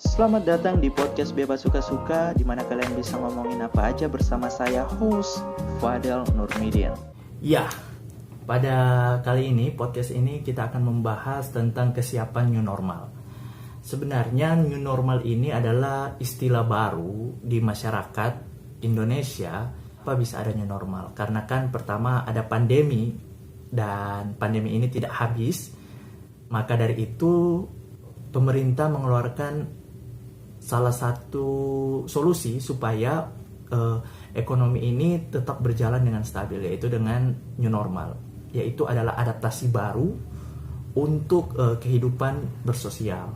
Selamat datang di podcast Bebas Suka-Suka, di mana kalian bisa ngomongin apa aja bersama saya, host Fadel Nurmidian. Ya, pada kali ini, podcast ini kita akan membahas tentang kesiapan new normal. Sebenarnya new normal ini adalah istilah baru di masyarakat Indonesia. Apa bisa ada new normal? Karena kan pertama ada pandemi, dan pandemi ini tidak habis. Maka dari itu, pemerintah mengeluarkan salah satu solusi supaya ekonomi ini tetap berjalan dengan stabil, yaitu dengan new normal, yaitu adalah adaptasi baru untuk kehidupan bersosial.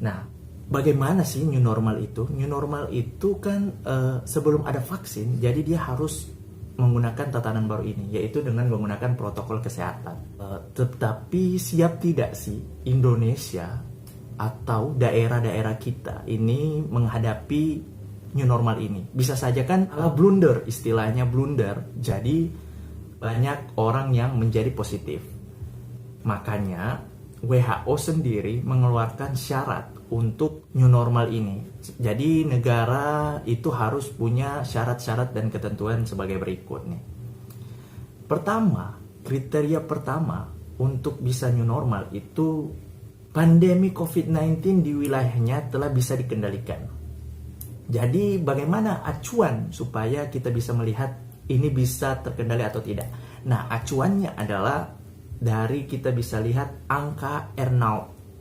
Nah, bagaimana sih new normal itu? New normal itu kan sebelum ada vaksin, jadi dia harus menggunakan tatanan baru ini, yaitu dengan menggunakan protokol kesehatan. Tetapi siap tidak sih Indonesia atau daerah-daerah kita ini menghadapi new normal ini? Bisa saja kan blunder, istilahnya blunder. Jadi banyak orang yang menjadi positif. Makanya WHO sendiri mengeluarkan syarat untuk new normal ini. Jadi negara itu harus punya syarat-syarat dan ketentuan sebagai berikut nih. Pertama, kriteria pertama untuk bisa new normal itu pandemi COVID-19 di wilayahnya telah bisa dikendalikan. Jadi bagaimana acuan supaya kita bisa melihat ini bisa terkendali atau tidak? Nah, acuannya adalah dari kita bisa lihat angka R0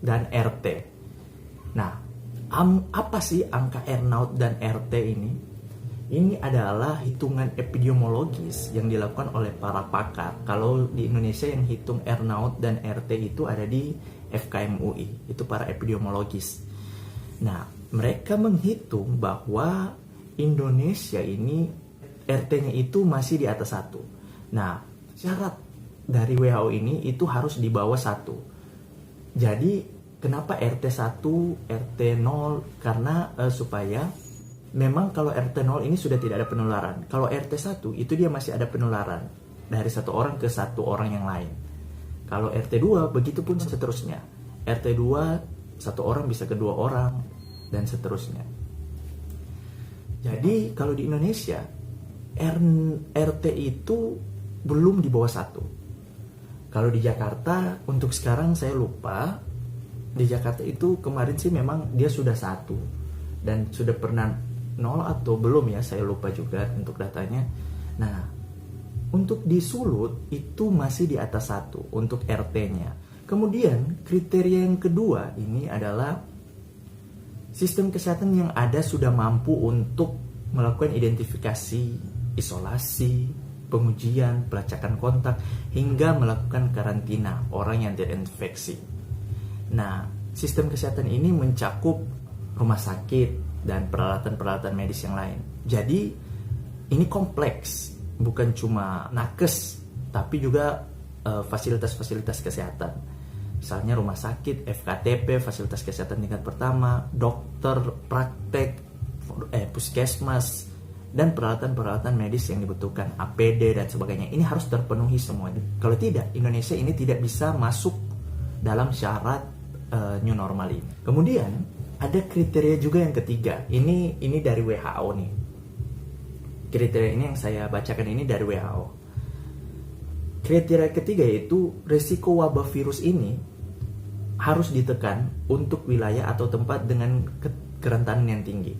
dan RT. Nah, apa sih angka R0 dan RT ini? Ini adalah hitungan epidemiologis yang dilakukan oleh para pakar. Kalau di Indonesia yang hitung R0 dan RT itu ada di FKM UI, itu para epidemiologis. Nah, mereka menghitung bahwa Indonesia ini RT-nya itu masih di atas 1. Nah, syarat dari WHO ini itu harus di bawah 1. Jadi, kenapa RT1, RT0? Karena supaya memang kalau RT0 ini sudah tidak ada penularan. Kalau RT1 itu dia masih ada penularan dari satu orang ke satu orang yang lain. Kalau RT2 begitu pun seterusnya. RT2 satu orang bisa ke dua orang dan seterusnya. Jadi kalau di Indonesia RT itu belum di bawah 1. Kalau di Jakarta untuk sekarang saya lupa. Di Jakarta itu kemarin sih memang dia sudah 1 dan sudah pernah 0 atau belum ya, saya lupa juga untuk datanya. Nah, untuk di Sulut itu masih di atas 1 untuk RT-nya. Kemudian kriteria yang kedua ini adalah sistem kesehatan yang ada sudah mampu untuk melakukan identifikasi, isolasi, pengujian, pelacakan kontak, hingga melakukan karantina orang yang terinfeksi. Nah, sistem kesehatan ini mencakup rumah sakit dan peralatan-peralatan medis yang lain. Jadi ini kompleks, bukan cuma nakes, tapi juga fasilitas-fasilitas kesehatan. Misalnya rumah sakit, FKTP, fasilitas kesehatan tingkat pertama, dokter, praktek, puskesmas, dan peralatan-peralatan medis yang dibutuhkan, APD dan sebagainya. Ini harus terpenuhi semua. Kalau tidak, Indonesia ini tidak bisa masuk dalam syarat new normal ini. Kemudian ada kriteria juga yang ketiga. Ini dari WHO nih. Kriteria ini yang saya bacakan ini dari WHO. Kriteria ketiga yaitu resiko wabah virus ini harus ditekan untuk wilayah atau tempat dengan kerentanan yang tinggi.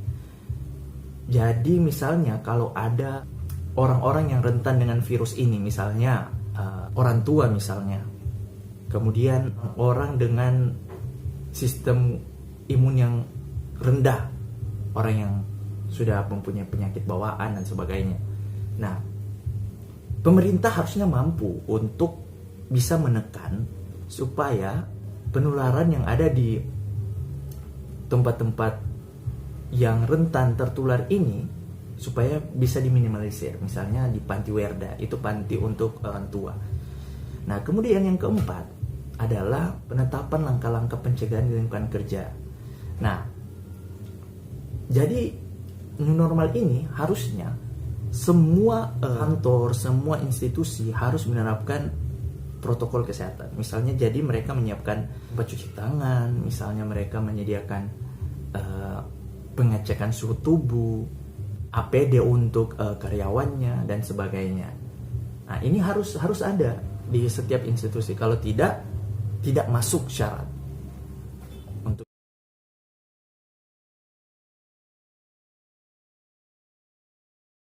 Jadi misalnya kalau ada orang-orang yang rentan dengan virus ini, misalnya orang tua misalnya, kemudian orang dengan sistem imun yang rendah, orang yang sudah mempunyai penyakit bawaan dan sebagainya. Nah, pemerintah harusnya mampu untuk bisa menekan supaya penularan yang ada di tempat-tempat yang rentan tertular ini supaya bisa diminimalisir. Misalnya di panti werda, itu panti untuk orang tua. Nah, kemudian yang keempat adalah penetapan langkah-langkah pencegahan di lingkungan kerja. Nah, jadi new normal ini harusnya semua kantor, semua institusi harus menerapkan protokol kesehatan. Misalnya jadi mereka menyiapkan tempat cuci tangan, misalnya mereka menyediakan pengecekan suhu tubuh, APD untuk karyawannya dan sebagainya. Nah, ini harus ada di setiap institusi. Kalau tidak masuk syarat.